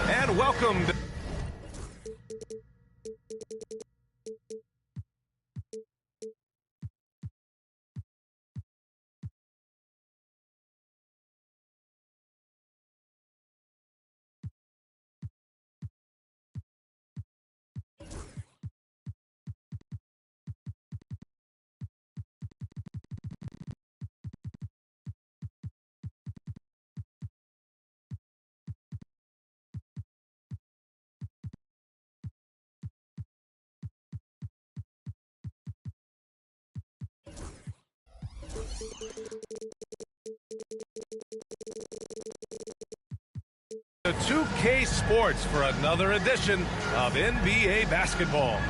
And welcome to the 2K Sports for another edition of NBA basketball.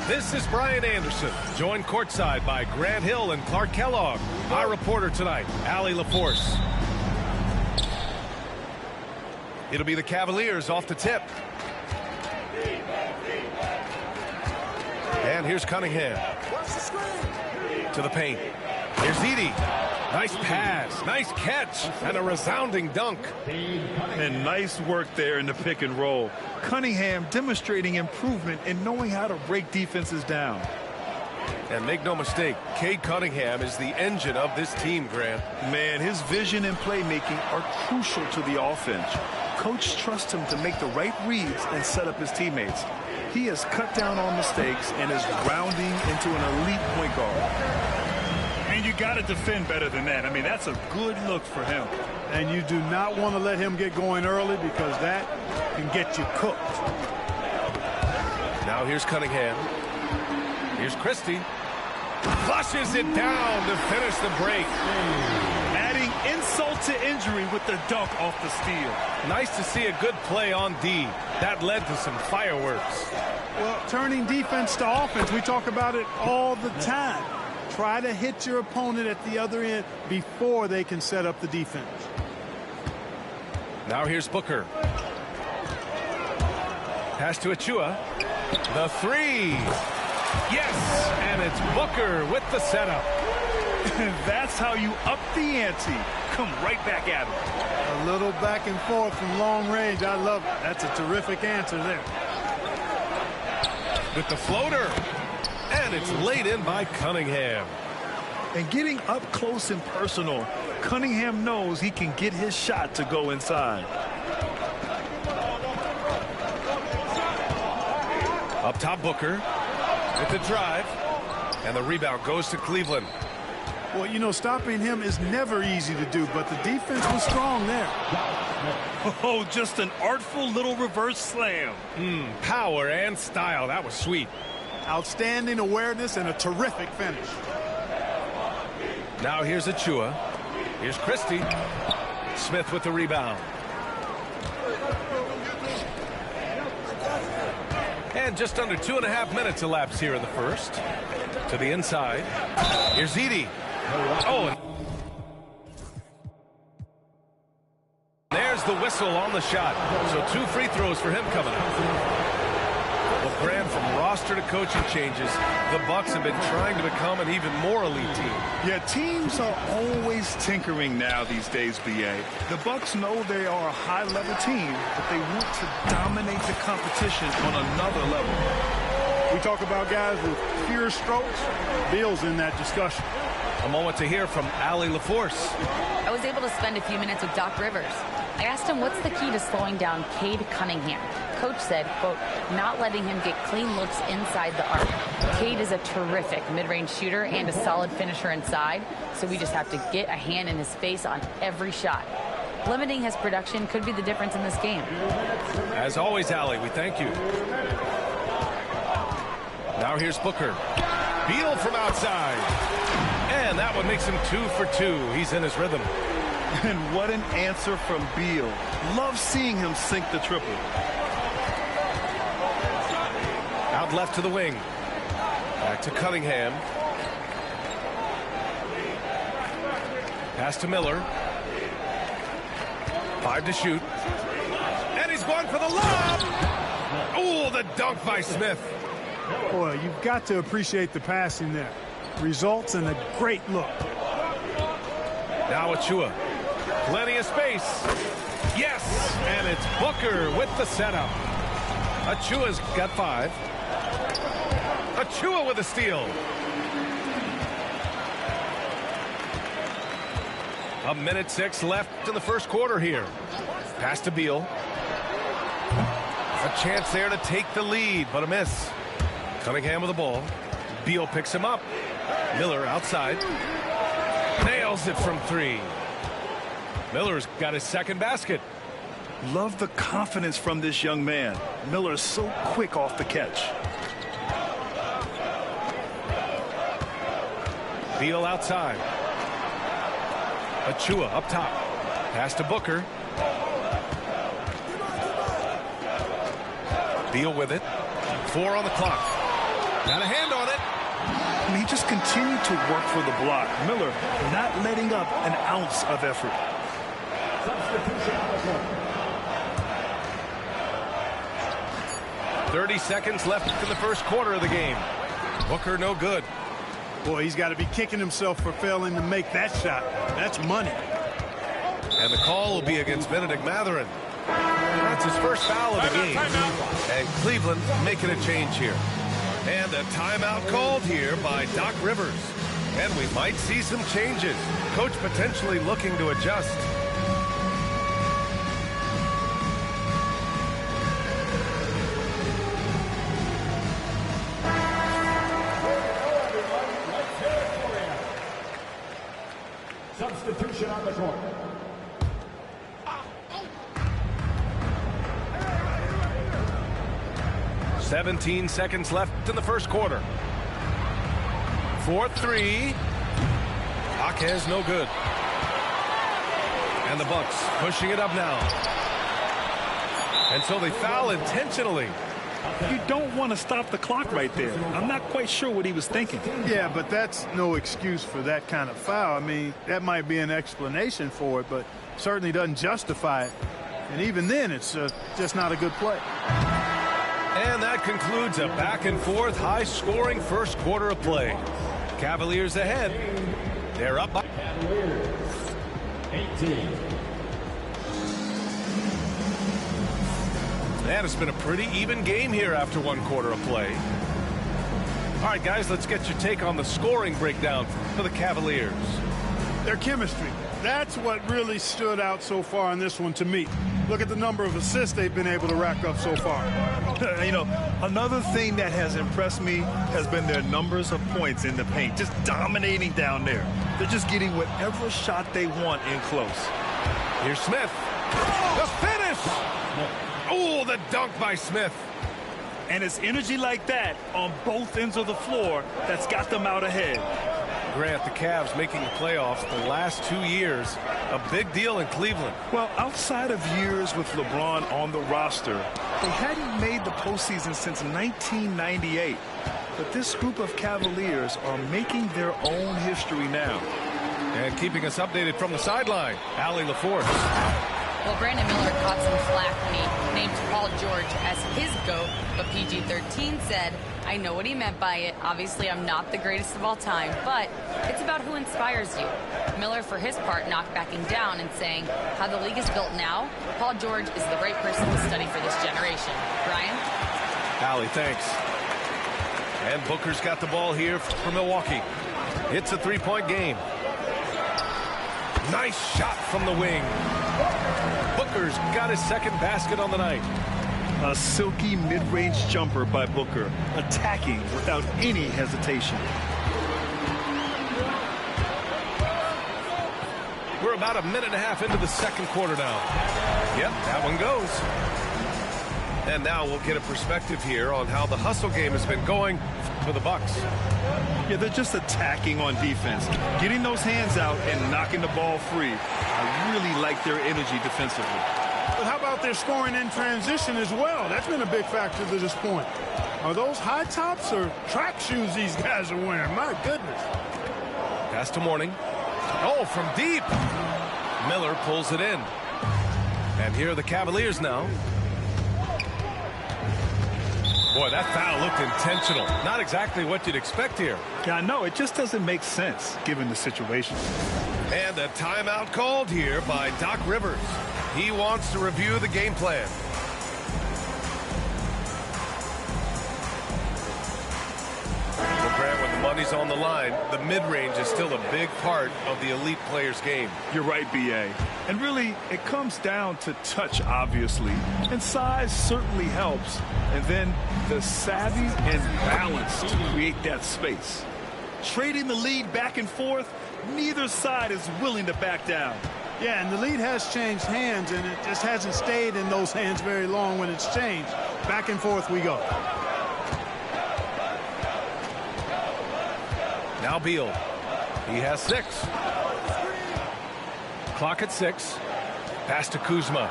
This is Brian Anderson, joined courtside by Grant Hill and Clark Kellogg. Our reporter tonight, Allie LaForce. It'll be the Cavaliers off the tip. And here's Cunningham. To the paint. Here's Edey. Nice pass, nice catch, and a resounding dunk. And nice work there in the pick and roll. Cunningham demonstrating improvement in knowing how to break defenses down. And make no mistake, Cade Cunningham is the engine of this team, Grant. Man, his vision and playmaking are crucial to the offense. Coach trusts him to make the right reads and set up his teammates. He has cut down on mistakes and is grounding into an elite point guard. And you got to defend better than that. I mean, that's a good look for him. And you do not want to let him get going early because that can get you cooked. Now here's Cunningham. Here's Christie. Flushes it down to finish the break. Adding insult to injury with the dunk off the steal. Nice to see a good play on D. That led to some fireworks. Well, turning defense to offense, we talk about it all the time. Try to hit your opponent at the other end before they can set up the defense. Now here's Booker. Pass to Achua. The three. Yes, and it's Booker with the setup. That's how you up the ante. Come right back at him. A little back and forth from long range. I love it. That's a terrific answer there. With the floater. And it's laid in by Cunningham. And getting up close and personal, Cunningham knows he can get his shot to go inside. Up top, Booker with the drive. And the rebound goes to Cleveland. Well, you know, stopping him is never easy to do, but the defense was strong there. Oh, just an artful little reverse slam. Power and style. That was sweet. Outstanding awareness and a terrific finish. Now here's Achua. Here's Christie. Smith with the rebound. And just under 2.5 minutes elapsed here in the first. To the inside. Here's Edey. Oh, and there's the whistle on the shot. So 2 free throws for him coming up. Well, Graham, from roster to coaching changes, the Bucks have been trying to become an even more elite team. Yeah, teams are always tinkering now these days, B.A. The Bucks know they are a high-level team, but they want to dominate the competition on another level. We talk about guys with fewer strokes. Beal's in that discussion. A moment to hear from Allie LaForce. I was able to spend a few minutes with Doc Rivers. I asked him what's the key to slowing down Cade Cunningham. Coach said, quote, not letting him get clean looks inside the arc. Cade is a terrific mid-range shooter and a solid finisher inside, so we just have to get a hand in his face on every shot. Limiting his production could be the difference in this game. As always, Allie, we thank you. Now here's Booker. Beal from outside. And that one makes him 2 for 2. He's in his rhythm. And what an answer from Beal. Love seeing him sink the triple. Out left to the wing. Back to Cunningham. Pass to Miller. 5 to shoot. And he's going for the lob. Oh, the dunk by Smith. Boy, you've got to appreciate the passing there. Results in a great look. Now Achua. Plenty of space. Yes, and it's Booker with the setup. Achua's got 5. Achua with a steal. A minute 6 left in the first quarter here. Pass to Beal. A chance there to take the lead, but a miss. Cunningham with the ball. Beal picks him up. Miller outside. Nails it from 3. Miller's got his second basket. Love the confidence from this young man. Miller is so quick off the catch. Beal outside. Achua up top. Pass to Booker. Beal with it. 4 on the clock. Got a hand on it. And he just continued to work for the block. Miller not letting up an ounce of effort. 30 seconds left in the first quarter of the game. Booker no good. Boy, he's got to be kicking himself for failing to make that shot. That's money. And the call will be against Benedict Mathurin. That's his first foul of the game. And Cleveland making a change here. And a timeout called here by Doc Rivers. And we might see some changes. Coach potentially looking to adjust. Substitution on the court. 17 seconds left in the first quarter. 4-3. Jaquez no good. And the Bucks pushing it up now. And so they foul intentionally. You don't want to stop the clock right there. I'm not quite sure what he was thinking. Yeah, but that's no excuse for that kind of foul. I mean, that might be an explanation for it, but certainly doesn't justify it. And even then, it's just not a good play. And that concludes a back-and-forth, high-scoring first quarter of play. Cavaliers ahead. They're up by 18. And it's been a pretty even game here after one quarter of play. All right, guys, let's get your take on the scoring breakdown for the Cavaliers. Their chemistry. That's what really stood out so far in this one to me. Look at the number of assists they've been able to rack up so far. You know, another thing that has impressed me has been their numbers of points in the paint, just dominating down there. They're just getting whatever shot they want in close. Here's Smith. The finish! Oh, the dunk by Smith. And it's energy like that on both ends of the floor that's got them out ahead. Grant, the Cavs making the playoffs the last 2 years. A big deal in Cleveland. Well, outside of years with LeBron on the roster, they hadn't made the postseason since 1998. But this group of Cavaliers are making their own history now. And keeping us updated from the sideline, Allie LaForce. Well, Brandon Miller caught some flack when he named Paul George as his GOAT, but PG-13 said, I know what he meant by it. Obviously, I'm not the greatest of all time, but it's about who inspires you. Miller, for his part, knocked backing down and saying, how the league is built now, Paul George is the right person to study for this generation. Brian? Allie, thanks. And Booker's got the ball here for Milwaukee. It's a three-point game. Nice shot from the wing. Booker's got his second basket on the night. A silky mid-range jumper by Booker, attacking without any hesitation. We're about a minute and a half into the second quarter now. Yep, that one goes. And now we'll get a perspective here on how the hustle game has been going for the Bucks. Yeah, they're just attacking on defense, getting those hands out and knocking the ball free. I really like their energy defensively. But how about their scoring in transition as well? That's been a big factor to this point. Are those high tops or track shoes these guys are wearing? My goodness. Pass to Mourning. Oh, from deep. Miller pulls it in. And here are the Cavaliers now. Boy, that foul looked intentional. Not exactly what you'd expect here. Yeah, I know. It just doesn't make sense given the situation. And a timeout called here by Doc Rivers. He wants to review the game plan. Well, Grant, when the money's on the line, the mid-range is still a big part of the elite player's game. You're right, B.A. And really, it comes down to touch, obviously. And size certainly helps. And then the savvy and balance to create that space. Trading the lead back and forth, neither side is willing to back down. Yeah, and the lead has changed hands, and it just hasn't stayed in those hands very long when it's changed. Back and forth we go. Now Beal. He has 6. Clock at 6. Pass to Kuzma.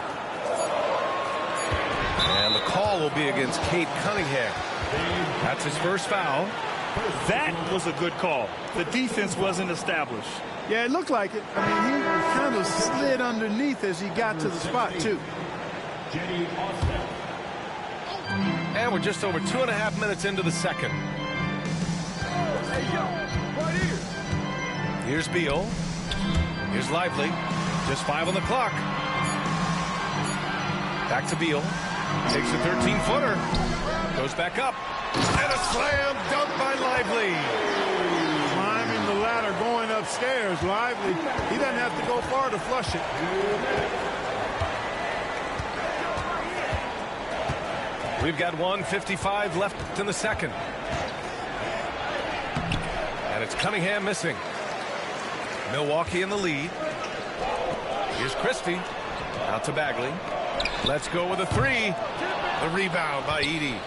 And the call will be against Cade Cunningham. That's his first foul. That was a good call. The defense wasn't established. Yeah, it looked like it. I mean, he kind of slid underneath as he got to the spot, too. And we're just over 2.5 minutes into the second. Here's Beal. Here's Lively. Just 5 on the clock. Back to Beal. Takes a 13-footer. Goes back up. And a slam dunk by Lively. Climbing the ladder, going upstairs. Lively. He doesn't have to go far to flush it. We've got 1:55 left in the second. And it's Cunningham missing. Milwaukee in the lead. Here's Christie. Out to Bagley. Let's go with a 3. The rebound by Edey.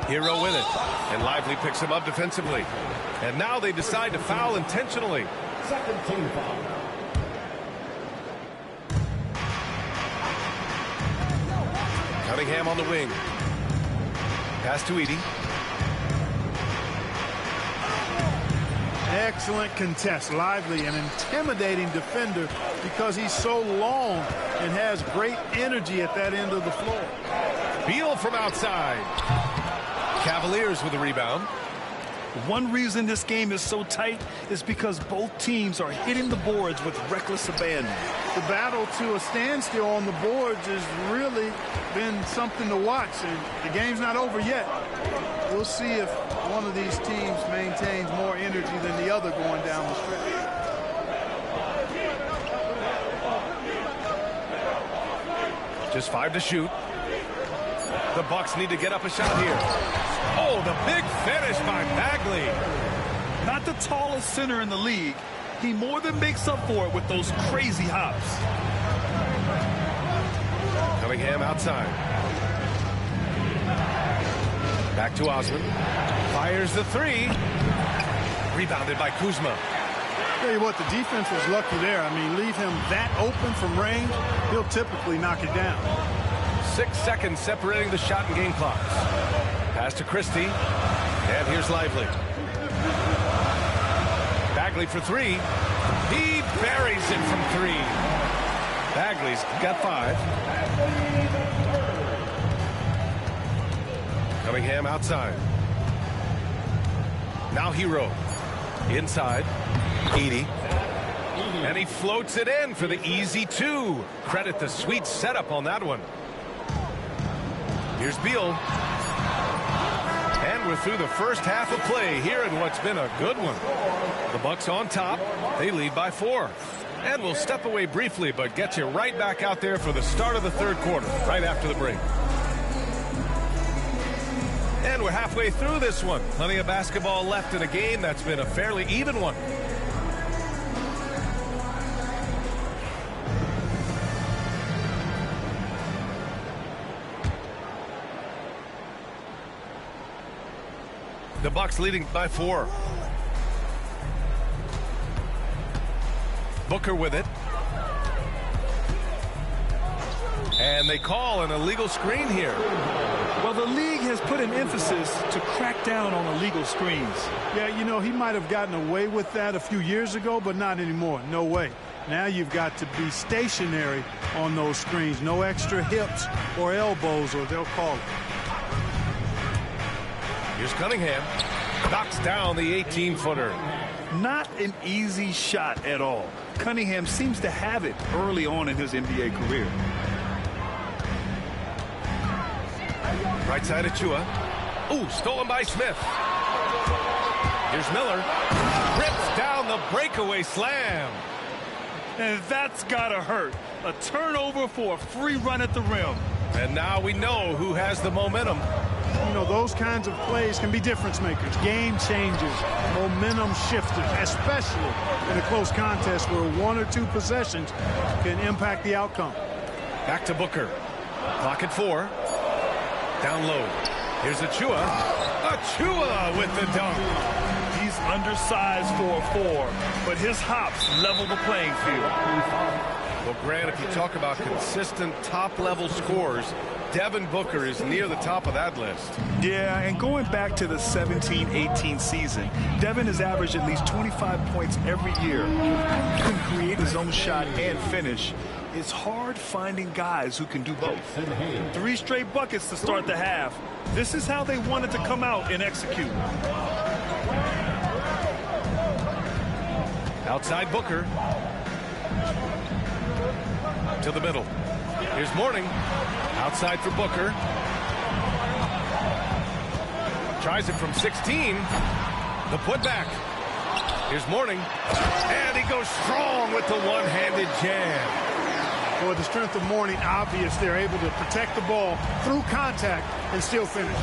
Hero with it. And Lively picks him up defensively. And now they decide to foul intentionally. Second team foul. Cunningham on the wing. Pass to Edey. Excellent contest. Lively, an intimidating defender because he's so long and has great energy at that end of the floor. Beal from outside. Cavaliers with the rebound. One reason this game is so tight is because both teams are hitting the boards with reckless abandon. The battle to a standstill on the boards has really been something to watch, and the game's not over yet. We'll see if one of these teams maintains more energy than the other going down the stretch. Just 5 to shoot. The Bucks need to get up a shot here. Oh, the big finish by Bagley. Not the tallest center in the league. He more than makes up for it with those crazy hops. Cunningham outside. Back to Osman. Fires the 3. Rebounded by Kuzma. Tell you what, the defense was lucky there. I mean, leave him that open from range, he'll typically knock it down. 6 seconds separating the shot and game clocks. Pass to Christie. And here's Lively. Bagley for 3. He buries it from 3. Bagley's got 5. Cunningham outside. Now Hero. Inside. Edey. And he floats it in for the easy 2. Credit the sweet setup on that one. Here's Beal. And we're through the first half of play here in what's been a good one. The Bucks on top. They lead by 4. And we'll step away briefly, but get you right back out there for the start of the third quarter, right after the break. And we're halfway through this one. Plenty of basketball left in a game that's been a fairly even one. The Bucks leading by 4. Booker with it. And they call an illegal screen here. Well, the league has put an emphasis to crack down on illegal screens. Yeah, you know, he might have gotten away with that a few years ago, but not anymore. No way. Now you've got to be stationary on those screens. No extra hips or elbows, or they'll call it. Here's Cunningham. Knocks down the 18-footer. Not an easy shot at all. Cunningham seems to have it early on in his NBA career. Right side Achua. Ooh, stolen by Smith. Here's Miller. Rips down the breakaway slam. And that's gotta hurt. A turnover for a free run at the rim. And now we know who has the momentum. You know, those kinds of plays can be difference makers, game changers, momentum shifters, especially in a close contest where 1 or 2 possessions can impact the outcome. Back to Booker. Clock at 4. Down low. Here's Achua. Achua with the dunk. He's undersized for a 4, but his hops level the playing field. Well, Grant, if you talk about consistent top-level scores, Devin Booker is near the top of that list. Yeah, and going back to the 17-18 season, Devin has averaged at least 25 points every year. He can create his own shot and finish. It's hard finding guys who can do both. 3 straight buckets to start the half. This is how they wanted to come out and execute. Outside Booker. To the middle. Here's Mourning. Outside for Booker. Tries it from 16. The putback. Here's Mourning. And he goes strong with the one-handed jam. Boy, the strength of Mourning obvious. They're able to protect the ball through contact and still finish.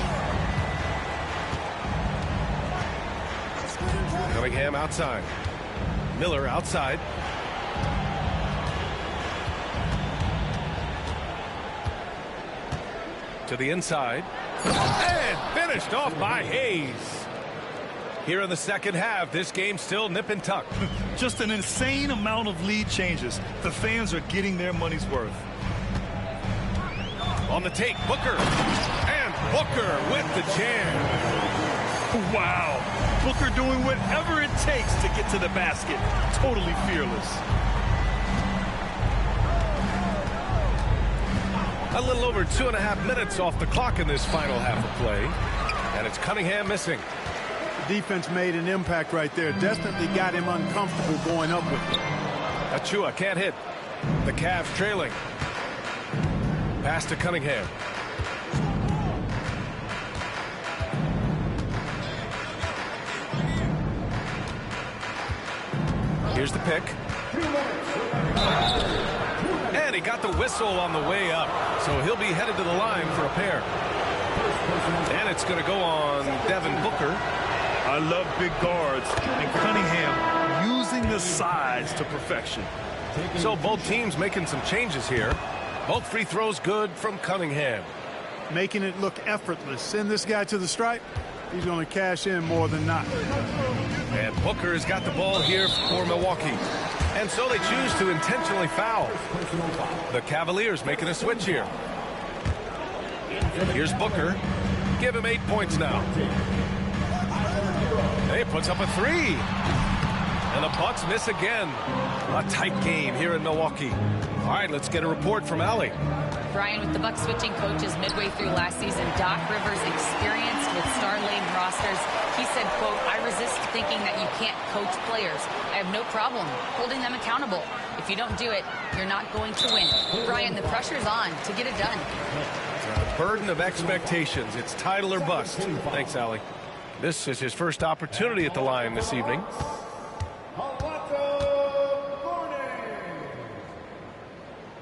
Cunningham outside. Miller outside. To the inside. And finished off by Hayes. Here in the second half, this game's still nip and tuck. Just an insane amount of lead changes. The fans are getting their money's worth. On the take, Booker. And Booker with the jam. Wow. Booker doing whatever it takes to get to the basket. Totally fearless. A little over 2.5 minutes off the clock in this final half of play. And it's Cunningham missing. The defense made an impact right there. Definitely got him uncomfortable going up with it. Achua can't hit. The Cavs trailing. Pass to Cunningham. Here's the pick. And he got the whistle on the way up. So he'll be headed to the line for a pair. And it's going to go on Devin Booker. I love big guards, and Cunningham using the size to perfection. So both teams making some changes here. Both free throws good from Cunningham. Making it look effortless. Send this guy to the stripe. He's going to cash in more than not. And Booker has got the ball here for Milwaukee. And so they choose to intentionally foul. The Cavaliers making a switch here. Here's Booker. Give him 8 points now. He puts up a 3. And the Bucks miss again. A tight game here in Milwaukee. All right, let's get a report from Allie. Brian, with the Bucks switching coaches midway through last season, Doc Rivers experienced with star-laden rosters. He said, quote, "I resist thinking that you can't coach players. I have no problem holding them accountable. If you don't do it, you're not going to win." Brian, the pressure's on to get it done. The burden of expectations. It's title or bust. Thanks, Allie. This is his first opportunity at the line this evening.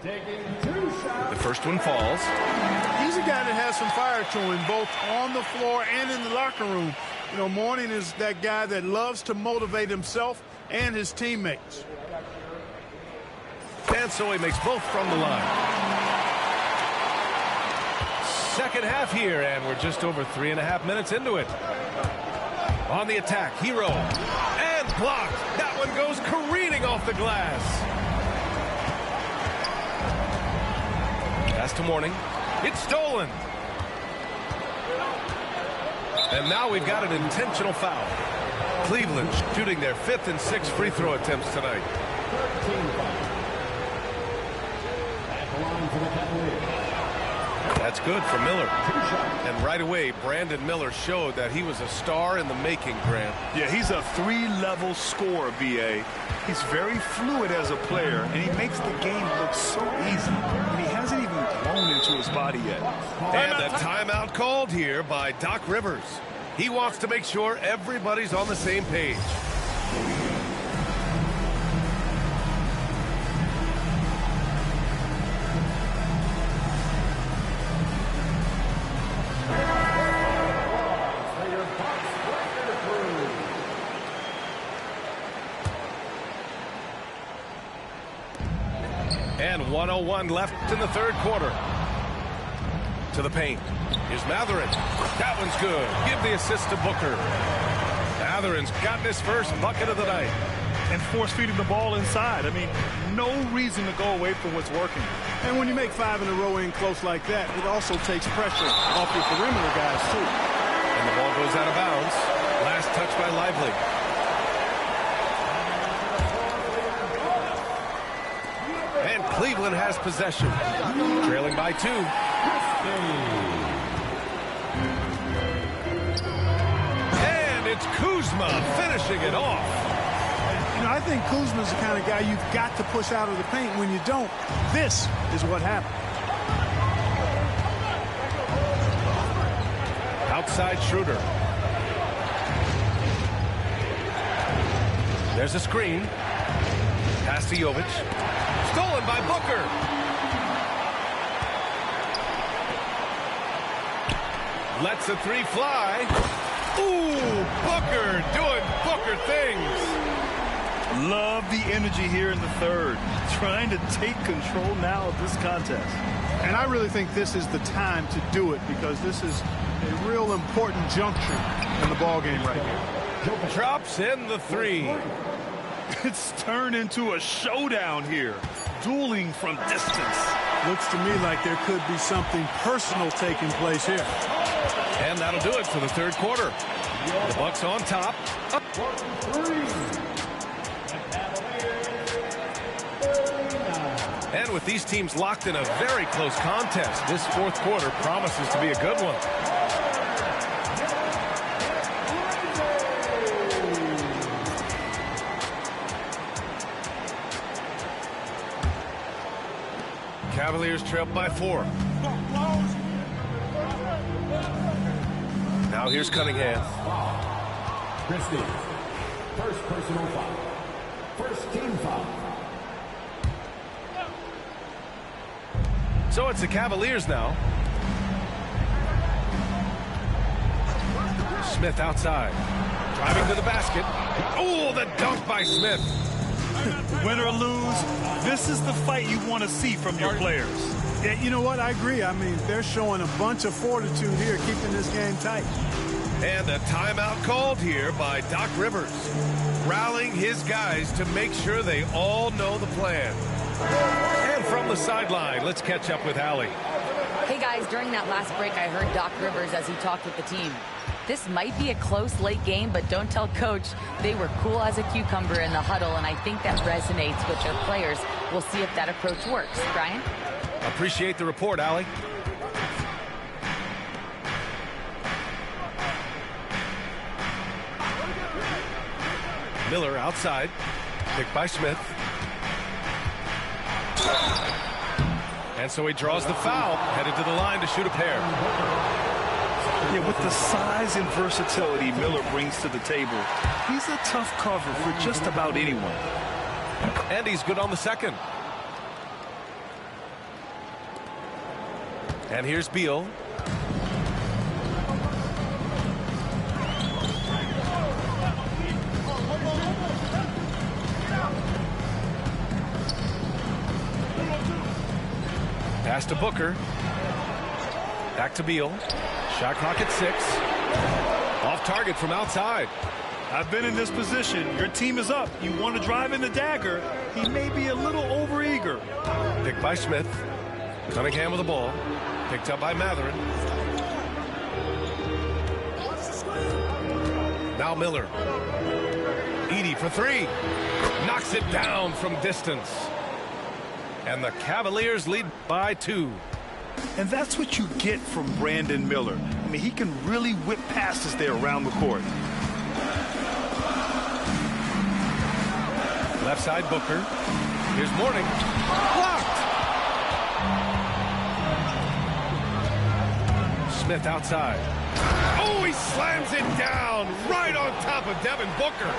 The first one falls. He's a guy that has some fire to him, both on the floor and in the locker room. You know, Mourning is that guy that loves to motivate himself and his teammates. And so he makes both from the line. Second half here, and we're just over 3.5 minutes into it. On the attack, Hero. And blocked. That one goes careening off the glass. Pass to Mourning. It's stolen. And now we've got an intentional foul. Cleveland shooting their 5th and 6th free throw attempts tonight. That's good for Miller. And right away, Brandon Miller showed that he was a star in the making, Grant. Yeah, he's a 3-level scorer, B.A. He's very fluid as a player, and he makes the game look so easy. And he hasn't even grown into his body yet. And a timeout called here by Doc Rivers. He wants to make sure everybody's on the same page. And 1:01 left in the third quarter. To the paint. Here's Mathurin. That one's good. Give the assist to Booker. Mathurin's gotten his first bucket of the night. And force-feeding the ball inside. I mean, no reason to go away from what's working. And when you make 5 in a row in close like that, it also takes pressure off your perimeter guys, too. And the ball goes out of bounds. Last touch by Lively. And Cleveland has possession. Trailing by 2. And it's Kuzma finishing it off. You know, I think Kuzma's the kind of guy you've got to push out of the paint. When you don't, this is what happens. Outside Schroeder. There's a screen. Pass to Jovic. Stolen by Booker. Lets the 3 fly. Ooh, Booker doing Booker things. Love the energy here in the third. Trying to take control now of this contest. And I really think this is the time to do it because this is a real important juncture in the ballgame right here. Drops in the 3. It's turned into a showdown here. Dueling from distance. Looks to me like there could be something personal taking place here. And that'll do it for the third quarter. The Bucks on top. And with these teams locked in a very close contest, this fourth quarter promises to be a good one. Cavaliers trail by 4. Now here's Cunningham. Christie, first personal foul. First team foul. So it's the Cavaliers now. Smith outside. Driving to the basket. Oh, the dunk by Smith. Win or lose, this is the fight you want to see from your players. Yeah, you know what? I agree. I mean, they're showing a bunch of fortitude here, keeping this game tight. And a timeout called here by Doc Rivers, rallying his guys to make sure they all know the plan. And from the sideline, let's catch up with Allie. Hey guys, during that last break, I heard Doc Rivers as he talked with the team. This might be a close late game, but don't tell Coach. They were cool as a cucumber in the huddle, and I think that resonates with their players. We'll see if that approach works. Brian? Appreciate the report, Allie. Miller outside. Picked by Smith. And so he draws the foul. Headed to the line to shoot a pair. Yeah, with the size and versatility Miller brings to the table, he's a tough cover for just about anyone. And he's good on the second. And here's Beal. Pass to Booker. Back to Beal. Shot clock at 6. Off target from outside. I've been in this position. Your team is up. You want to drive in the dagger. He may be a little overeager. Picked by Smith. Cunningham with the ball. Picked up by Mathurin. Now Miller. Edey for 3. Knocks it down from distance. And the Cavaliers lead by 2. And that's what you get from Brandon Miller. I mean, he can really whip passes there around the court. Left side, Booker. Here's Mourning. Blocked! Smith outside. Oh, he slams it down right on top of Devin Booker.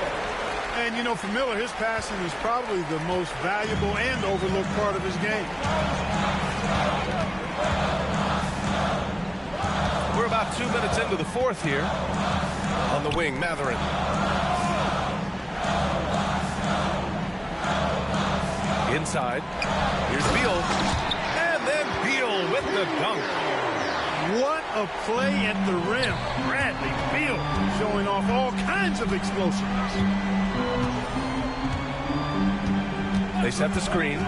And, you know, for Miller, his passing is probably the most valuable and overlooked part of his game. We're about 2 minutes into the fourth here. On the wing, Mathurin. Inside. Here's Beal. And then Beal with the dunk. What a play at the rim. Bradley Beal showing off all kinds of explosiveness. They set the screen.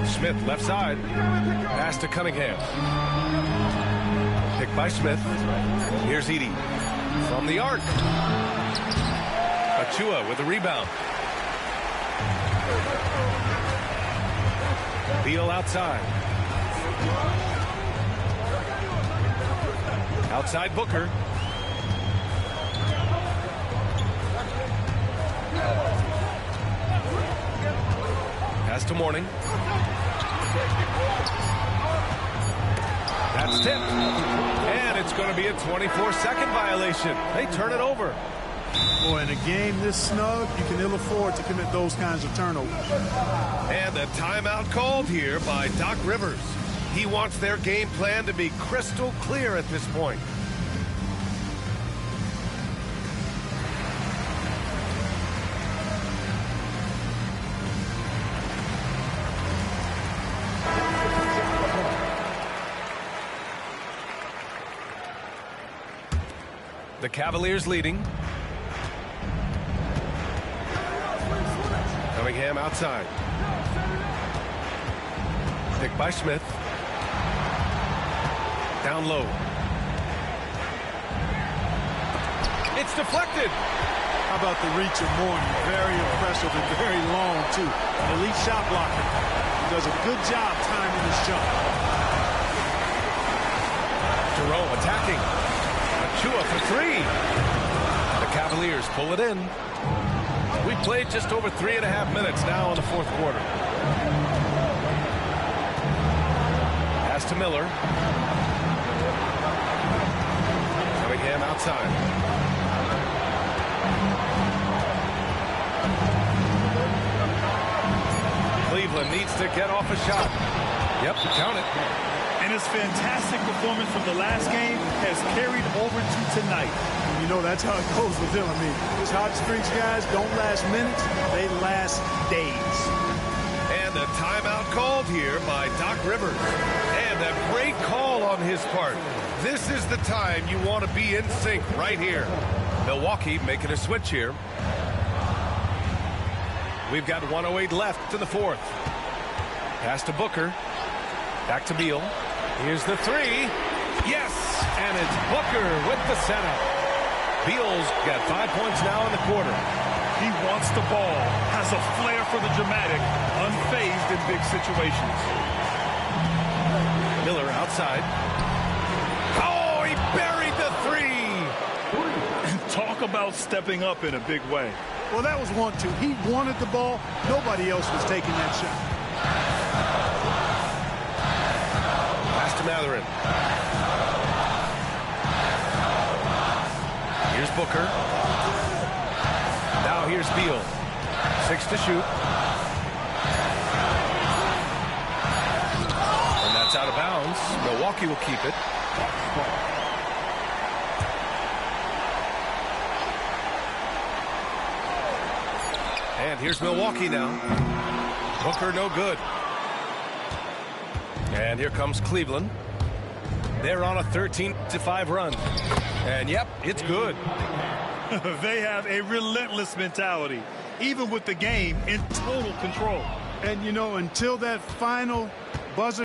Smith left side. Pass to Cunningham. Picked by Smith. Here's Edey. From the arc. Achua with the rebound. Beal outside. Outside Booker. Pass to Mourning. That's tipped. And it's going to be a 24-second violation. They turn it over. Boy, in a game this snug, you can ill afford to commit those kinds of turnovers. And a timeout called here by Doc Rivers. He wants their game plan to be crystal clear at this point. The Cavaliers leading. Cunningham outside. Picked by Smith. Down low. It's deflected. How about the reach of Mourning? Very impressive and very long, too. An elite shot blocker. He does a good job timing his shot. Jerome attacking. Achua for three. The Cavaliers pull it in. We played just over 3.5 minutes now in the fourth quarter. Pass to Miller. Cunningham outside. Cleveland needs to get off a shot. Yep, count it. And his fantastic performance from the last game has carried over to tonight. You know, that's how it goes with them. I mean, these hot streaks guys don't last minutes, they last days. And a timeout called here by Doc Rivers. And a great call on his part. This is the time you want to be in sync right here. Milwaukee making a switch here. We've got 1:08 left in the fourth. Pass to Booker. Back to Beal. Here's the three. Yes! And it's Booker with the setup. Beal's got 5 points now in the quarter. He wants the ball, has a flair for the dramatic, unfazed in big situations. Miller outside. Oh, he buried the three! Talk about stepping up in a big way. Well, that was 1-2. He wanted the ball. Nobody else was taking that shot. Pass to Mathurin. Here's Booker. Now here's Beal. 6 to shoot. And that's out of bounds. Milwaukee will keep it. And here's Milwaukee now. Booker no good. And here comes Cleveland. They're on a 13-5 run. And yep, it's good. They have a relentless mentality, even with the game in total control. And, you know, until that final buzzer